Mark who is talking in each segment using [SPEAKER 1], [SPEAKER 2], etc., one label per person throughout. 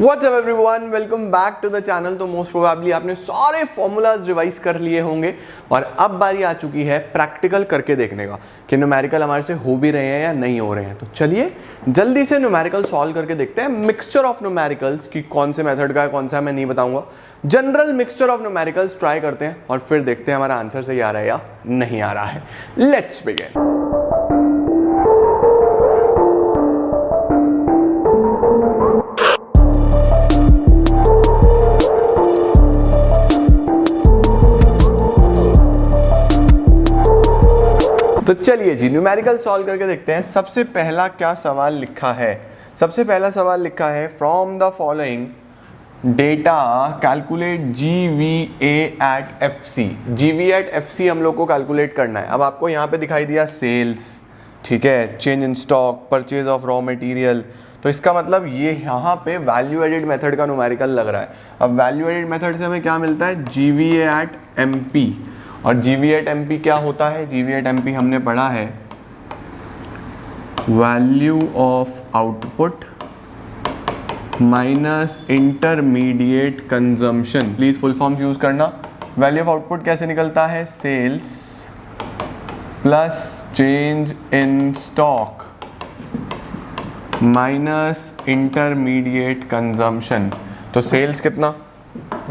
[SPEAKER 1] WhatsApp everyone, welcome back to the channel. तो most probably आपने सारे फॉर्मूलाज रिवाइज कर लिए होंगे और अब बारी आ चुकी है प्रैक्टिकल करके देखने का कि न्यूमेरिकल हमारे से हो भी रहे हैं या नहीं हो रहे हैं। तो चलिए जल्दी से न्यूमेरिकल सॉल्व करके देखते हैं। मिक्सचर ऑफ न्यूमेरिकल्स की कौन से मेथड का है, कौन सा मैं नहीं बताऊंगा। General mixture of numericals try करते हैं और फिर देखते हैं हमारा आंसर सही आ रहा है या नहीं आ रहा है। Let's begin. तो चलिए जी न्यूमेरिकल सॉल्व करके देखते हैं। सबसे पहला क्या सवाल लिखा है? सबसे पहला सवाल लिखा है from the following data calculate GVA at FC। GVA at FC हम लोग को कैलकुलेट करना है। अब आपको यहाँ पे दिखाई दिया सेल्स, ठीक है, change in stock, purchase of raw material. तो इसका मतलब ये यहाँ पे वैल्यू एडेड मेथड का न्यूमेरिकल लग रहा है। अब वैल्यू एडेड मेथड से हमें क्या मिलता है? GVA at MP। और GVA एट MP क्या होता है? GVA एट MP हमने पढ़ा है value of output minus intermediate consumption. Please full forms use करना। वैल्यू ऑफ आउटपुट कैसे निकलता है? Sales plus change in stock minus intermediate consumption. तो सेल्स कितना?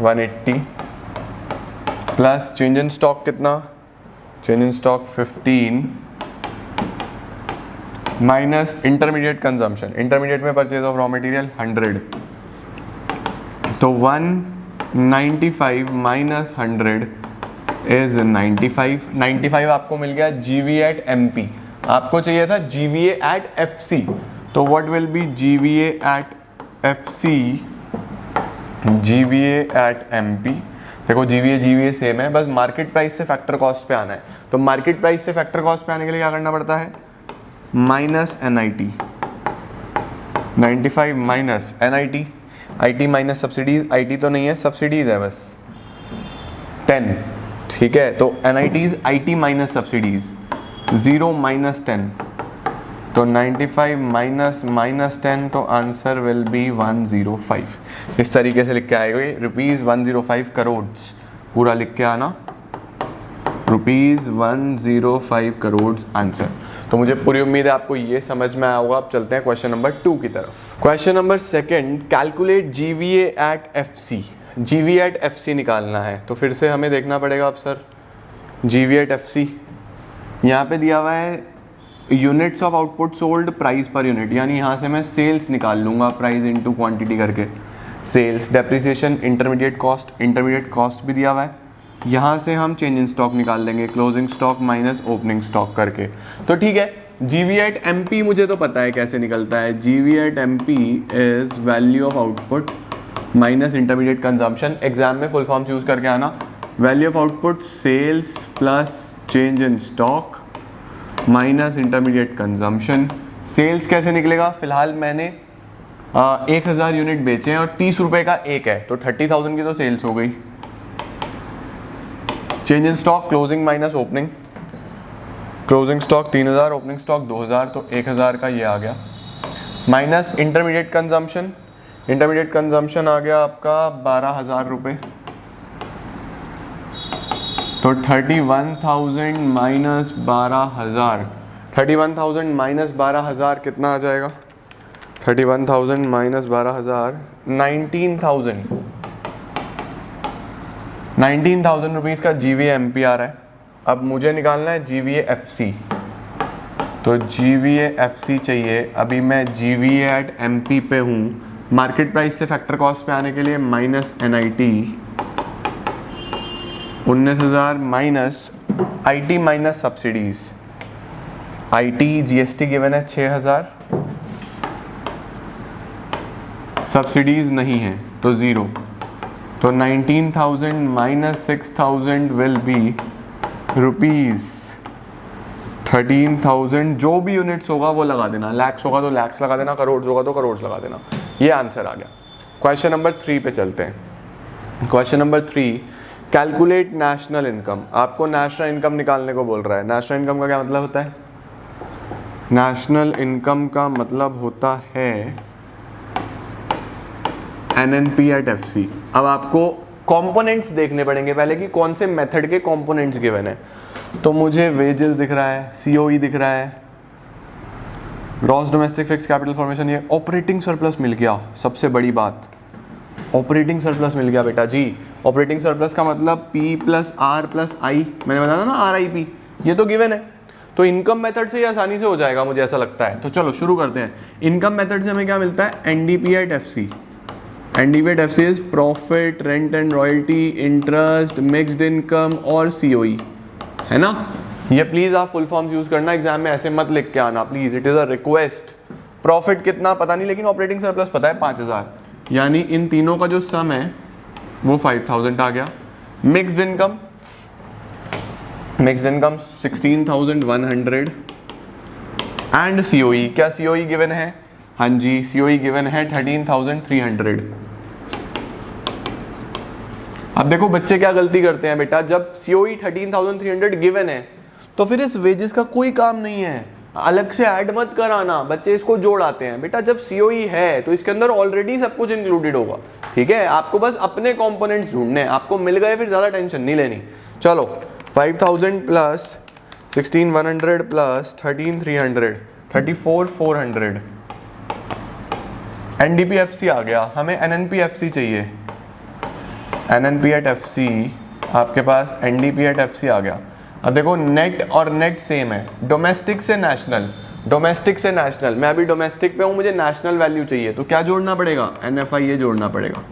[SPEAKER 1] 180 प्लस चेंज इन स्टॉक कितना? Change in stock 15 minus intermediate consumption. Intermediate में purchase of raw material 100। तो 195 minus 100 is 95। 95 आपको मिल गया GVA एट MP। आपको चाहिए था GVA एट FC। तो what will be GVA at FC? GVA at MP। देखो GVA सेम है, बस मार्केट प्राइस से फैक्टर कॉस्ट पे आना है। तो मार्केट प्राइस से फैक्टर कॉस्ट पे आने के लिए क्या करना पड़ता है? Minus NIT। 95 minus NIT, IT minus subsidies. IT तो नहीं है, सब्सिडीज है बस 10, ठीक है। तो NITs IT minus subsidies 0 minus 10। तो 95 माइनस माइनस 10, तो आंसर विल बी 105। इस तरीके से लिख के आएगा रुपीज़ 105 करोड़। पूरा लिख के आना, रुपीज़ 105 करोड़ आंसर। तो मुझे पूरी उम्मीद है आपको ये समझ में आया होगा। अब चलते हैं क्वेश्चन नंबर 2 की तरफ। Question number 2, calculate GVA at FC। GVA at FC निकालना है। तो फिर से हमें देखना पड़ेगा। अब सर GVA एट FC यहाँ पे दिया हुआ है units of output sold price per unit, यानी यहाँ से मैं सेल्स निकाल लूँगा प्राइस इनटू क्वांटिटी करके। सेल्स, डेप्रिसिएशन, इंटरमीडिएट कॉस्ट भी दिया हुआ है। यहाँ से हम चेंज इन स्टॉक निकाल लेंगे, closing stock minus opening stock करके। तो ठीक है, GVA एट MP मुझे तो पता है कैसे निकलता है। GVA at MP is value of output minus intermediate consumption. Exam में फुल फॉर्म्स यूज करके आना। Value of output sales plus change in stock minus intermediate consumption. Sales कैसे निकलेगा? फिलहाल मैंने 1000 यूनिट बेचे हैं और 30 रुपए का एक है, तो 30,000 की तो सेल्स हो गई। Change in stock closing minus opening. Closing stock 3000, opening stock 2000, तो 1000 का ये आ गया। Minus intermediate consumption. Intermediate consumption आ गया आपका 12,000 रुपये। तो 31,000 माइनस 12,000। 31,000 माइनस 12,000 कितना आ जाएगा? 31,000 माइनस 12,000 19,000। 19,000 रुपीज़ का GVA MP आ रहा है। अब मुझे निकालना है GVA FC। तो GVA FC चाहिए। अभी मैं GVA एट MP पे हूँ। मार्केट प्राइस से फैक्टर कॉस्ट पे आने के लिए minus NIT 19,000 minus IT minus subsidies. IT GST given है 6,000, सब्सिडीज नहीं है तो 0। तो 19,000 माइनस 6,000 विल बी रुपीज़ 13,000। जो भी यूनिट्स होगा वो लगा देना, लैक्स होगा तो लैक्स लगा देना, करोड़ होगा तो करोड़ लगा देना। ये आंसर आ गया। क्वेश्चन नंबर 3 पे चलते हैं। Question number 3, calculate national income. आपको नेशनल इनकम निकालने को बोल रहा है। नेशनल इनकम का क्या मतलब होता है? नेशनल इनकम का मतलब होता है NNP एट FC। अब आपको कंपोनेंट्स देखने पड़ेंगे पहले कि कौन से मेथड के कंपोनेंट्स गिवन है। तो मुझे वेजेस दिख रहा है, COE दिख रहा है, gross domestic fix capital formation, ये ऑपरेटिंग सरप्लस मिल गया। सबसे बड़ी बात, ऑपरेटिंग सरप्लस मिल गया बेटा जी। ऑपरेटिंग सरप्लस का मतलब P plus R plus I, मैंने बताया ना RIP, ये तो गिवन है। तो इनकम मेथड से ये आसानी से हो जाएगा मुझे ऐसा लगता है। तो चलो शुरू करते हैं। इनकम मेथड से हमें क्या मिलता है, NDP at FC। NDP at FC is profit, rent and royalty, interest, mixed income और COE, है ना। ये प्लीज आप फुल फॉर्म्स यूज करना, एग्जाम में ऐसे मत लिख के आना please, it is a request. Profit कितना पता नहीं, लेकिन ऑपरेटिंग सरप्लस पता है 5000, यानी इन तीनों का जो सम है वो 5000 आ गया। मिक्स्ड इनकम 16,100 एंड COE, क्या COE गिवन है, हाँ जी COE गिवन है 13,300। अब देखो बच्चे क्या गलती करते हैं बेटा, जब COE 13,300 गिवन है तो फिर इस वेजेस का कोई काम नहीं है, अलग से ऐड मत कराना, बच्चे इसको जोड़ आते हैं। बेटा जब COE है तो इसके अंदर ऑलरेडी सब कुछ इंक्लूडेड होगा, ठीक है। आपको बस अपने कंपोनेंट्स ढूंढने हैं, आपको मिल गए फिर ज़्यादा टेंशन नहीं लेनी। चलो 5,000 प्लस 16,100 प्लस 13,300, 34,400। NDP FC आ गया, हमें NNP FC चाहिए। NNP एट FC, आपके पास NDP एट FC आ गया। अब देखो नेट और नेट सेम है, डोमेस्टिक से नेशनल, डोमेस्टिक से नेशनल, मैं अभी डोमेस्टिक पे हूँ, मुझे नेशनल वैल्यू चाहिए, तो क्या जोड़ना पड़ेगा, NFIA जोड़ना पड़ेगा।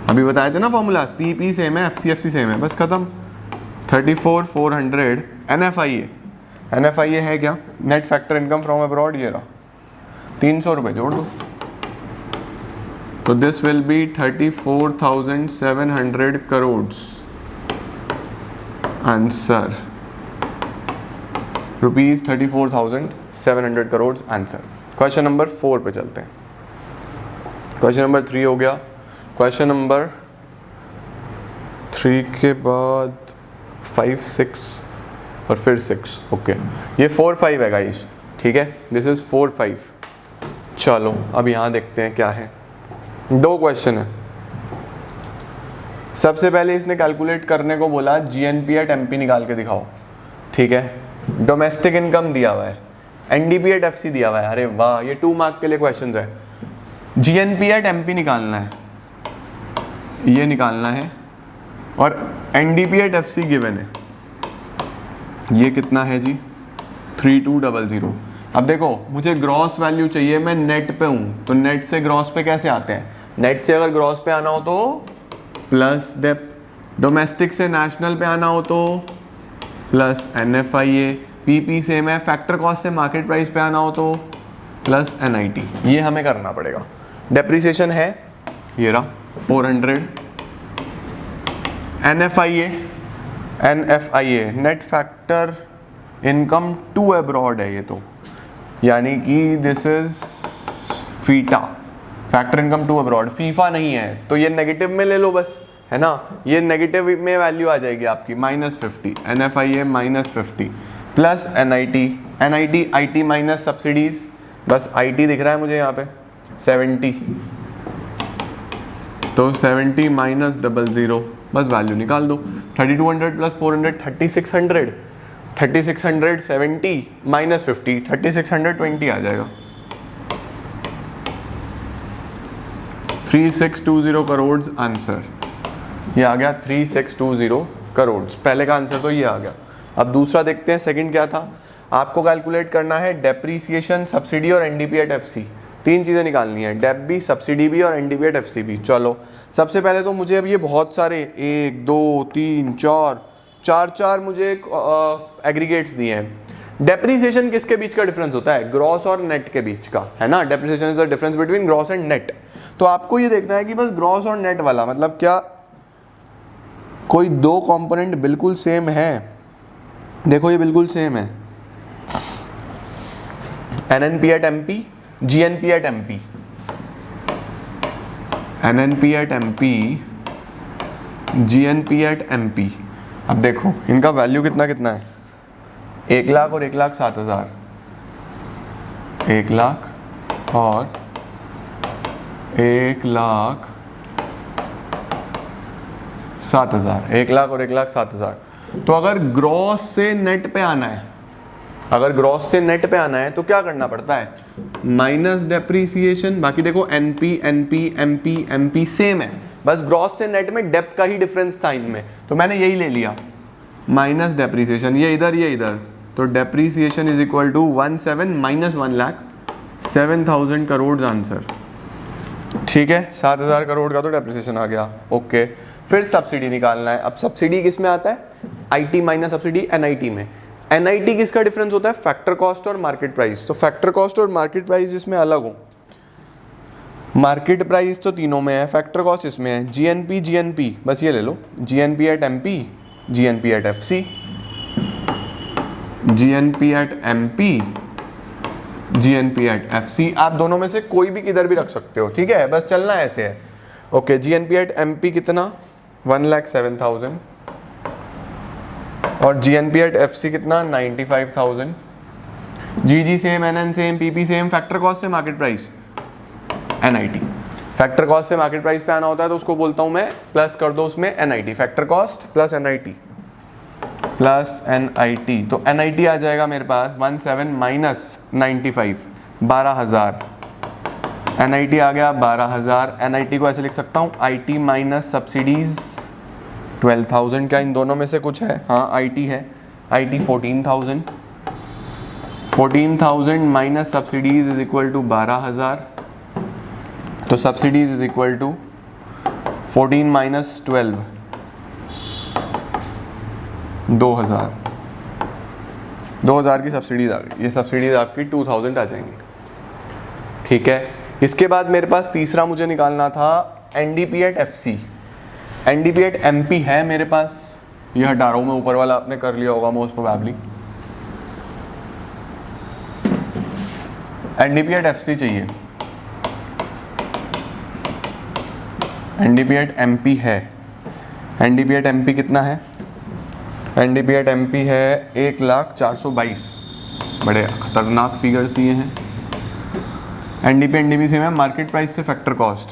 [SPEAKER 1] अभी बताए थे ना फॉर्मूलाज, PP सेम है, FC सेम है, बस खत्म। 34,400 NFIA है क्या, net factor income from abroad, ये रहा, 300 रुपये जोड़ दो। तो this will be 34,700 crore. Answer ₹34,700 crore answer. Question number 4 पे चलते हैं। क्वेश्चन नंबर 3 हो गया। क्वेश्चन नंबर 3 के बाद 5, 6 और फिर 6, ओके। ये 4, 5 है गाइस, ठीक है, दिस इज 4, 5। चलो अब यहाँ देखते हैं क्या है। 2 क्वेश्चन है। सबसे पहले इसने कैलकुलेट करने को बोला GNP एट MP निकाल के दिखाओ, ठीक है। डोमेस्टिक इनकम दिया हुआ है, NDP एट FC दिया हुआ है, अरे वाह, ये 2 मार्क के लिए क्वेश्चन है। GNP एट MP निकालना है, ये निकालना है, और NDP एट FC गिवन है, ये कितना है जी, 3200। अब देखो मुझे ग्रॉस वैल्यू चाहिए, मैं नेट पे हूँ, तो नेट से ग्रॉस पे कैसे आते हैं, नेट से अगर ग्रॉस पे आना हो तो प्लस डेप, डोमेस्टिक से नेशनल पे आना हो तो प्लस NFIA, PP सेम है, फैक्टर कॉस्ट से मार्केट प्राइस पे आना हो तो प्लस NIT, ये हमें करना पड़ेगा। डेप्रिसिएशन है, ये रहा 400, NFIA net factor income to abroad है ये तो, यानी कि दिस इज फीटा, factor income to abroad. FIFA नहीं है तो ये नेगेटिव में ले लो बस, है ना, ये नेगेटिव में वैल्यू आ जाएगी आपकी -50, NFIA -50 plus NIT IT minus subsidies, बस IT दिख रहा है मुझे यहाँ पे 70, तो 70 माइनस 00, बस वैल्यू निकाल दो। 3200 प्लस 400 3600, 3670 माइनस 50 3620 आ जाएगा। 3620 करोड़ आंसर, ये आ गया 3620 करोड़। पहले का आंसर तो ये आ गया। अब दूसरा देखते हैं, सेकंड क्या था, आपको कैलकुलेट करना है डेप्रीसिएशन, सब्सिडी और NDP एट FC, 3 चीज़ें निकालनी है, डेप भी, सब्सिडी भी और NDP एट FC भी। चलो सबसे पहले तो मुझे अब ये बहुत सारे 1 2 3 4 मुझे एग्रीगेट्स दिए हैं। डेप्रीसिएशन किसके बीच का डिफरेंस होता है, ग्रॉस और नेट के बीच का, है ना। Depreciation is the difference between gross and net. तो आपको ये देखना है कि बस ग्रॉस और नेट वाला, मतलब क्या कोई 2 कंपोनेंट बिल्कुल सेम है। देखो ये बिल्कुल सेम है, NNP at MP, GNP at MP, NNP at MP, GNP at MP। अब देखो इनका वैल्यू कितना कितना है, 1 लाख और 1,07,000, 1 लाख और 1,07,000। 7,000, 1,00,000 और 1,07,000। तो अगर ग्रॉस से नेट पे आना है, अगर ग्रॉस से नेट पे आना है तो क्या करना पड़ता है, माइनस डेप्रीसिएशन। बाकी देखो NP NP MP MP same है, बस ग्रॉस से नेट में डेप्थ का ही डिफरेंस था इनमें, तो मैंने यही ले लिया, माइनस डेप्रीसिएशन, ये इधर, तो डेप्रीसिएशन इज इक्वल टू 17 माइनस 1,00,000, 7,000 करोड़ आंसर। ठीक है, 7,000 करोड़ का तो डेप्रीसिएशन आ गया। ओके, फिर सब्सिडी निकालना है। अब सब्सिडी किस में आता है, आईटी माइनस सब्सिडी एनआईटी में। एनआईटी किसका डिफरेंस होता है, फैक्टर कॉस्ट और मार्केट प्राइस। तो फैक्टर कॉस्ट और मार्केट प्राइस इसमें अलग हो, मार्केट प्राइस तो तीनों में है, फैक्टर कॉस्ट इसमें है। जीएनपी बस ये ले लो, GNP at MP, GNP at FC, GNP at MP, GNP at FC. आप दोनों में से कोई भी किधर भी रख सकते हो, ठीक है, बस चलना ऐसे है। ओके, जीएनपी एट एमपी कितना, 1,07,000 और जीएनपी एट एफसी कितना, 95,000। GG same, NN same, PP same, factor cost से market price, NIT. Factor cost से मार्केट प्राइस पे आना होता है तो उसको बोलता हूं मैं, प्लस कर दो उसमें NIT, factor cost plus NIT, plus NIT. तो एनआईटी आ जाएगा मेरे पास 17 माइनस 95, 12,000। एनआईटी आ गया 12,000। एनआईटी को ऐसे लिख सकता हूँ, आईटी माइनस सब्सिडीज 12,000। क्या इन दोनों में से कुछ है, हाँ आईटी है, IT 14,000, 14,000 minus subsidies is equal to 12,000। तो subsidies is equal to 14 minus 12, 2,000। 2,000 की सब्सिडीज आ गई, ये सब्सिडीज आपकी 2,000 आ जाएंगी। ठीक है, इसके बाद मेरे पास तीसरा मुझे निकालना था NDP at FC. NDP at MP है मेरे पास, ये हटा रहा हूं मैं, ऊपर वाला आपने कर लिया होगा most probably. NDP at FC चाहिए, एनडीपी एट एमपी है। एनडीपी एट एमपी कितना है, एनडीपी एट एमपी है 1,04,22। बड़े खतरनाक फिगर्स दिए हैं। एनडीपी से में मार्केट प्राइस से factor cost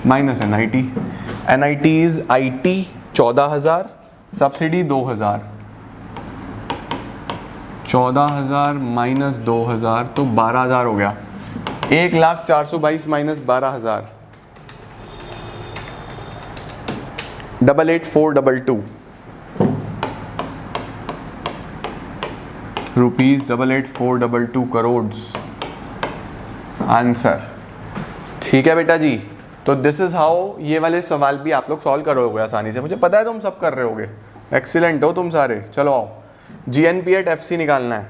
[SPEAKER 1] minus NIT. NITs IT 14,000, subsidy 2,000, 14,000 minus 2,000 तो 12,000 हो गया। 1,04,22 माइनस 12,000, 88,422 रुपीज, 88,422 करोड़ आंसर। ठीक है बेटा जी, तो दिस इज हाउ ये वाले सवाल भी आप लोग सॉल्व करोगे आसानी से, मुझे पता है तुम सब कर रहे होगे, एक्सीलेंट हो तुम सारे। चलो आओ, जीएनपी एट एफसी निकालना है।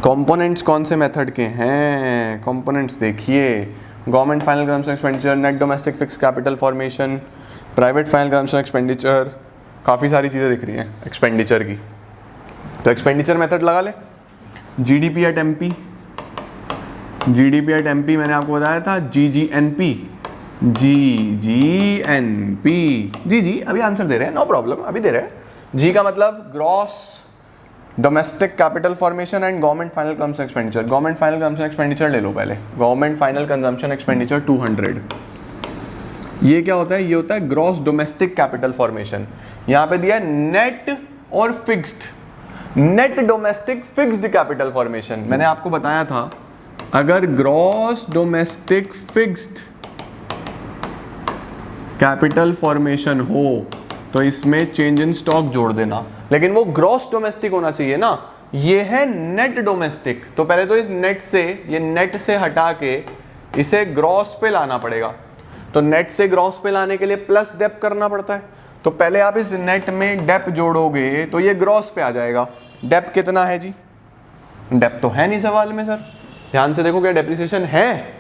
[SPEAKER 1] कंपोनेंट्स कौन से मेथड के हैं, कंपोनेंट्स देखिए, government final consumption expenditure, net domestic fix capital formation, private final consumption expenditure, काफ़ी सारी चीज़ें दिख रही हैं एक्सपेंडिचर की। तो एक्सपेंडिचर मेथड लगा ले। GDP at MP, GDP at MP मैंने आपको बताया था, जीजीएनपी, जीजीएनपी, जी अभी आंसर दे रहे हैं, नो प्रॉब्लम, अभी दे रहे हैं। जी का मतलब gross domestic capital formation and government final consumption expenditure. Government final consumption expenditure ले लो पहले, गवर्नमेंट फाइनल कंजम्पशन एक्सपेंडिचर 200। ये क्या होता है, ये होता है ग्रॉस डोमेस्टिक कैपिटल फॉर्मेशन। यहाँ पे दिया है नेट और fixed, net domestic fixed capital formation. मैंने आपको बताया था अगर gross domestic fixed capital formation हो तो इसमें चेंज इन स्टॉक जोड़ देना, लेकिन वो ग्रॉस डोमेस्टिक होना चाहिए ना, ये है नेट डोमेस्टिक। तो पहले तो इस नेट से, ये नेट से हटा के इसे ग्रॉस पे लाना पड़ेगा। तो नेट से ग्रॉस पे लाने के लिए प्लस डेप करना पड़ता है। तो पहले आप इस नेट में डेप जोड़ोगे तो ये ग्रॉस पे आ जाएगा। डेप कितना है जी, डेप तो है नहीं सवाल में सर, ध्यान से देखो क्या डेप्रिसिएशन है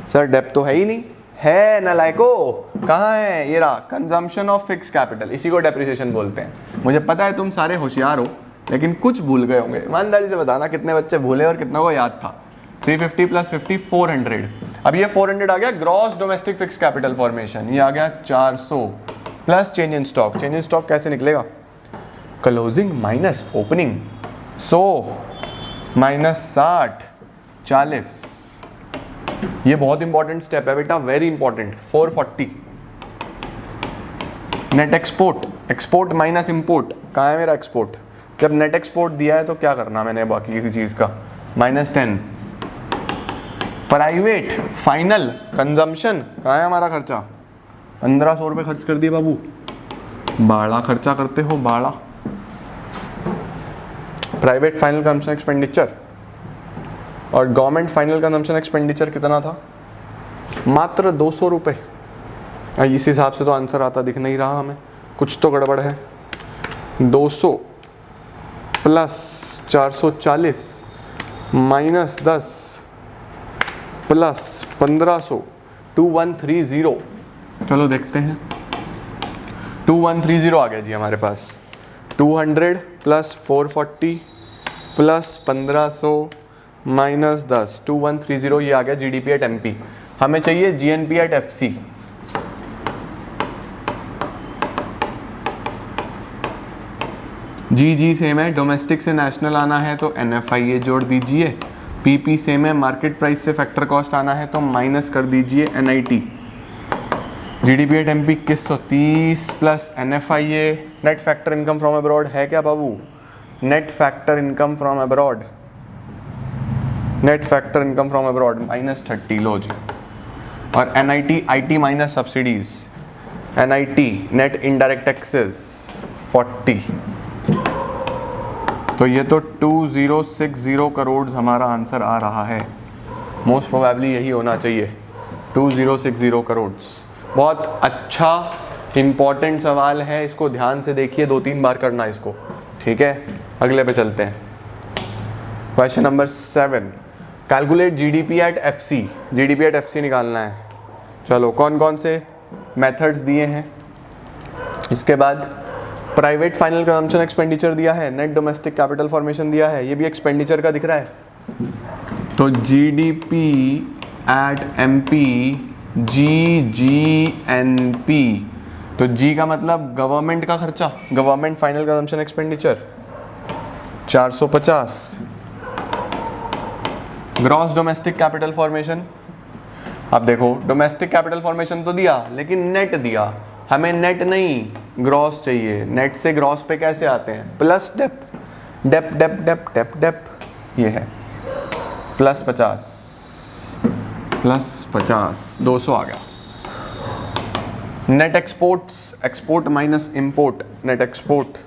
[SPEAKER 1] सर, डेप तो है ही नहीं, है ना लाइको, कहाँ है, ये रहा कंजम्पशन ऑफ फिक्स कैपिटल, इसी को डेप्रिसिएशन बोलते हैं। मुझे पता है तुम सारे होशियार हो लेकिन कुछ भूल गए होंगे, ईमानदारी से बताना कितने बच्चे भूले और कितना को याद था। 350 प्लस 50 400। अब ये 400 आ गया gross domestic fix capital formation, ये आ गया 400 plus change in stock. Change in stock कैसे निकलेगा, क्लोजिंग माइनस ओपनिंग, 100 माइनस 60 40। ये बहुत इंपॉर्टेंट स्टेप है बेटा, very important. 440 net export, export minus import, कहाँ है मेरा एक्सपोर्ट? जब नेट एक्सपोर्ट दिया है तो क्या करना मैंने बाकी किसी चीज़ का, -10। प्राइवेट फाइनल कंजम्पशन, कहाँ है हमारा खर्चा? 1500 रुपये खर्च कर दिए बाबू, बाड़ा खर्चा करते हो बाड़ा। प्राइवेट फाइनल कंजम्पशन एक्सपेंडिचर और गवर्नमेंट फाइनल कंजम्पशन एक्सपेंडिचर कितना था? मात्र 200 रुपये। इस हिसाब से तो आंसर आता दिख नहीं रहा हमें, कुछ तो गड़बड़ है। 200 प्लस 440 माइनस 10 प्लस 1500, 2130। चलो देखते हैं, 2130 आ गया जी हमारे पास। 200 प्लस 440 प्लस 1500 माइनस 10, 2130, ये आ गया जीडीपी एट एमपी। हमें चाहिए GNP at FC. G same है, डोमेस्टिक से नेशनल आना है तो एनएफआईए जोड़ दीजिए। पीपी सेम है, मार्केट प्राइस से फैक्टर कॉस्ट आना है तो माइनस कर दीजिए NIT. GDP at MP 2130 plus NFIA. Net factor income from abroad है क्या बाबू? Net factor income from abroad, net factor income from abroad -30, लो जी। और NIT IT minus subsidies, NIT net indirect taxes 40। तो ये तो 2060 करोड़ हमारा आंसर आ रहा है। मोस्ट प्रोबेबली यही होना चाहिए, 2060 करोड़। बहुत अच्छा इम्पॉर्टेंट सवाल है, इसको ध्यान से देखिए, 2-3 बार करना इसको, ठीक है। अगले पे चलते हैं। Question number 7, calculate GDP at FC. GDP at FC निकालना है। चलो कौन कौन से मेथड्स दिए हैं, इसके बाद प्राइवेट फाइनल कंजम्पशन एक्सपेंडिचर दिया है, नेट डोमेस्टिक कैपिटल फॉर्मेशन दिया है, ये भी एक्सपेंडिचर का दिख रहा है। तो जीडीपी एट एमपी, जीजीएनपी, तो जी का मतलब गवर्नमेंट का खर्चा, government final consumption expenditure 450। Gross domestic capital formation, अब देखो डोमेस्टिक कैपिटल फॉर्मेशन तो दिया लेकिन नेट दिया, हमें नेट नहीं ग्रॉस चाहिए। नेट से ग्रॉस पे कैसे आते हैं? Plus dep, dep dep dep dep dep, ये है +50, +50, 200 आ गया। Net exports, export minus import, net export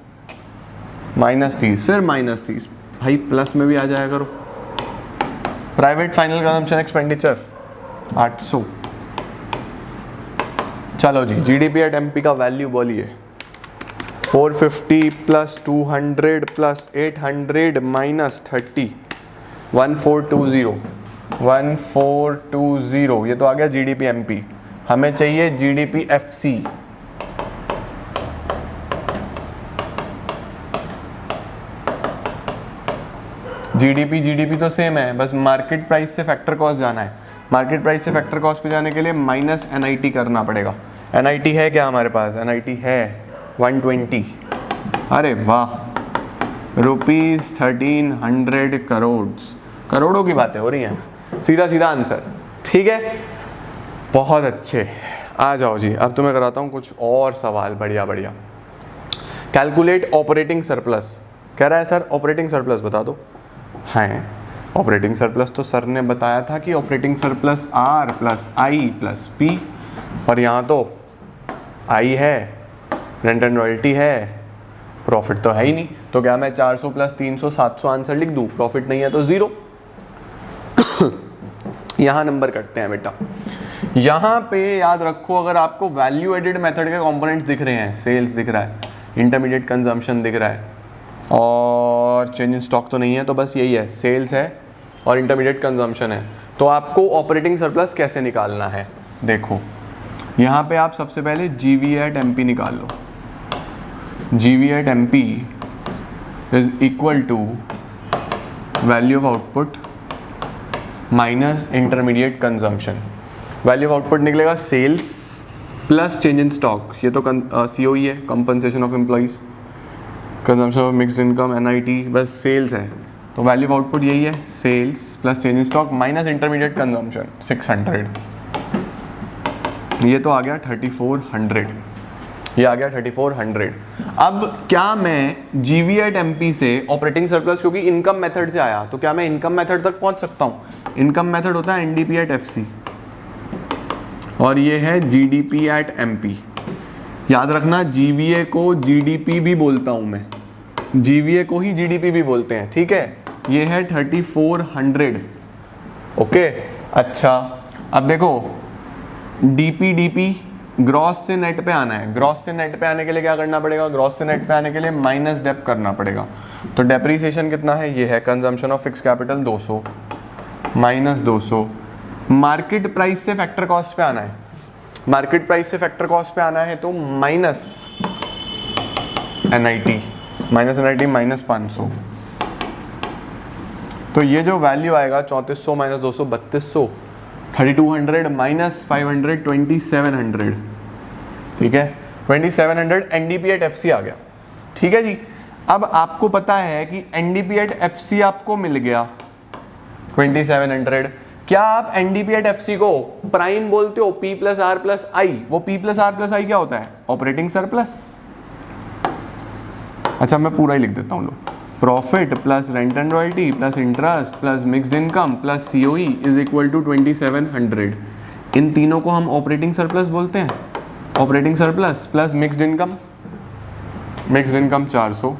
[SPEAKER 1] -30, फिर -30, भाई प्लस में भी आ जाया करो। Private final consumption expenditure 800। चलो जी, जीडीपी एट एमपी का वैल्यू बोलिए। 450 प्लस 200 प्लस 800 माइनस 30, 1420, 1420, ये तो आ गया जीडीपी एमपी। हमें चाहिए जीडीपी एफसी। जीडीपी तो सेम है, बस मार्केट प्राइस से फैक्टर कॉस्ट जाना है। मार्केट प्राइस से फैक्टर कॉस्ट पे जाने के लिए माइनस एनआईटी करना पड़ेगा। एनआईटी है क्या हमारे पास? एनआईटी है 120। अरे वाह, ₹1300 करोड़, करोड़ों की बातें हो रही हैं, सीधा सीधा आंसर, ठीक है। बहुत अच्छे, आ जाओ जी, अब तुम्हें कराता हूँ कुछ और सवाल बढ़िया बढ़िया। कैलकुलेट ऑपरेटिंग सरप्लस, कह रहा है सर ऑपरेटिंग सरप्लस बता दो। हैं, ऑपरेटिंग सरप्लस तो सर ने बताया था कि operating surplus R plus I plus P, पर यहाँ तो I है, रेंट एंड रॉयल्टी है, प्रॉफिट तो है ही नहीं। तो क्या मैं 400 प्लस 300 700 आंसर लिख दूँ? प्रॉफिट नहीं है तो 0। यहाँ नंबर कटते हैं बेटा। यहाँ पे याद रखो, अगर आपको वैल्यू एडेड मेथड के कंपोनेंट्स दिख रहे हैं, सेल्स दिख रहा है, इंटरमीडिएट कंजम्पशन दिख रहा है और चेंज इन स्टॉक तो नहीं है, तो बस यही है, सेल्स है और इंटरमीडिएट कंजम्पशन है, तो आपको ऑपरेटिंग सरप्लस कैसे निकालना है? देखो यहाँ पे आप सबसे पहले जीवी एट एमपी निकाल लो। GV at MP is equal to value of output minus intermediate consumption. Value of output निकलेगा sales plus change in stock, ये तो COE है, compensation of employees, consumption of mixed income, NIT, बस sales है। तो value of output यही है, sales plus change in stock minus intermediate consumption 600, ये तो आ गया 3400। ये आ गया 3400। अब क्या मैं GV@MP से ऑपरेटिंग सरप्लस, क्योंकि इनकम मेथड से आया, तो क्या मैं इनकम मेथड तक पहुंच सकता हूं? इनकम मेथड होता है NDP@FC और ये है GDP@MP। याद रखना GVA को GDP भी बोलता हूं मैं, GVA को ही GDP भी बोलते हैं, ठीक है। ये है 3400, ओके। अच्छा अब देखो DP ग्रॉस से नेट पे आना है। ग्रॉस से नेट पे आने के लिए क्या करना पड़ेगा? ग्रॉस से नेट पे आने के लिए माइनस डेप करना पड़ेगा। तो डेप्रीसिएशन कितना है? ये है consumption of fix capital 200 minus 200। Market price से फैक्टर कॉस्ट पे आना है। मार्केट प्राइस से फैक्टर कॉस्ट पे आना है तो माइनस NIT माइनस 500। तो ये जो वैल्यू आएगा 3400 माइनस 200 3200, 3200 माइनस 500 2700, ठीक है। 2700 NDP@FC आ गया, ठीक है जी। अब आपको पता है कि NDP@FC आपको मिल गया 2700। क्या आप NDP@FC को प्राइम बोलते हो? P plus R plus I। वो P plus R plus I क्या होता है? Operating surplus. अच्छा मैं पूरा ही लिख देता हूँ, लो। Profit plus rent and royalty plus interest plus mixed income plus COE is equal to 2700। इन तीनों को हम ऑपरेटिंग सरप्लस बोलते हैं। Operating surplus plus mixed income 400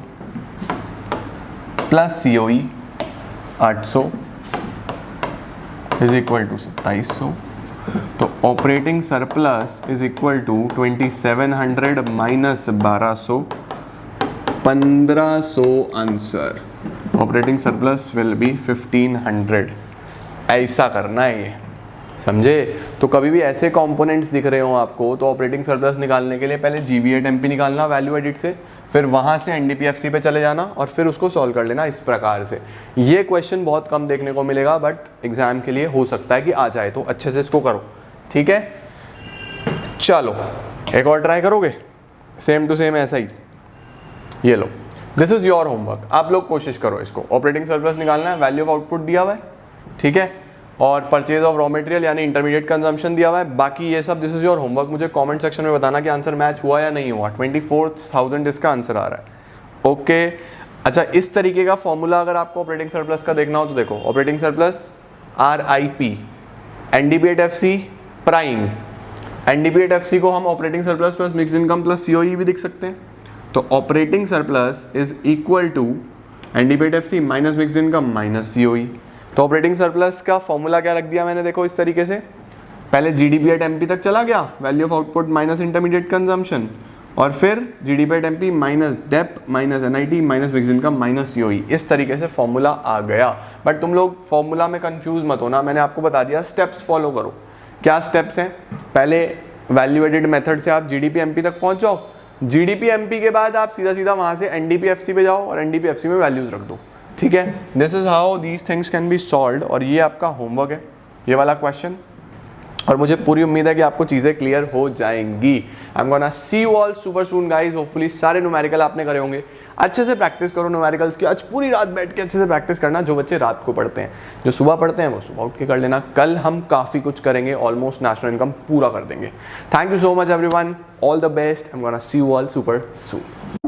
[SPEAKER 1] plus COE 800 is equal to 2700। तो operating surplus is equal to 2700 minus 1200, 1500 answer. Operating surplus will be 1500। ऐसा करना है ये, समझे? तो कभी भी ऐसे कंपोनेंट्स दिख रहे हो आपको तो ऑपरेटिंग सरप्लस निकालने के लिए पहले GV@MP निकालना वैल्यू एडिट से, फिर वहाँ से NDP@FC पे चले जाना और फिर उसको सॉल्व कर लेना इस प्रकार से। ये क्वेश्चन बहुत कम देखने को मिलेगा बट एग्जाम के लिए हो सकता है कि आ जाए, तो अच्छे से इसको करो, ठीक है। चलो एक और ट्राई करोगे, सेम टू सेम ऐसा ही। ये लो, दिस इज योर होमवर्क। आप लोग कोशिश करो इसको। ऑपरेटिंग सरप्लस निकालना है, वैल्यू ऑफ आउटपुट दिया हुआ है, ठीक है, और परचेज ऑफ रॉ मटेरियल यानी इंटरमीडिएट कंजम्पशन दिया हुआ है। बाकी ये सब दिस इज योर होमवर्क। मुझे कमेंट सेक्शन में बताना कि आंसर मैच हुआ या नहीं हुआ। 24,000 इसका आंसर आ रहा है, ओके। अच्छा इस तरीके का फॉर्मूला अगर आपको ऑपरेटिंग सरप्लस का देखना हो तो देखो, operating surplus RIP, NDP@FC prime. NDP@FC को हम operating surplus plus mixed income plus COE भी दिख सकते हैं। तो operating surplus is equal to NDP@FC minus mixed income minus COE। तो ऑपरेटिंग सरप्लस का फॉर्मूला क्या रख दिया मैंने, देखो इस तरीके से। पहले GDP@MP तक चला गया, value of output minus intermediate consumption, और फिर GDP@MP minus dep minus NIT minus mixed income minus COE। इस तरीके से फॉर्मूला आ गया। बट तुम लोग फॉर्मूला में कंफ्यूज मत होना, मैंने आपको बता दिया, स्टेप्स फॉलो करो। क्या स्टेप्स हैं? पहले वैल्यू एडिड मेथड से आप GDP/MP तक पहुंच जाओ। GDP/MP के बाद आप सीधा सीधा वहां से NDP/FC पे जाओ और NDP/FC में वैल्यूज रख दो, ठीक है। This is how these things can be solved. और ये आपका होमवर्क है, ये वाला क्वेश्चन। और मुझे पूरी उम्मीद है कि आपको चीज़ें क्लियर हो जाएंगी। I am gonna see you all super soon guys. Hopefully सारे न्यूमेरिकल आपने करे होंगे। अच्छे से प्रैक्टिस करो न्यूमेरिकल्स की। आज पूरी रात बैठ के अच्छे से प्रैक्टिस करना। जो बच्चे रात को पढ़ते हैं, जो सुबह पढ़ते हैं वो सुबह उठ के कर लेना। कल हम काफ़ी कुछ करेंगे, ऑलमोस्ट नेशनल इनकम पूरा कर देंगे। Thank you so much everyone, all the best. I am gonna see you all super soon.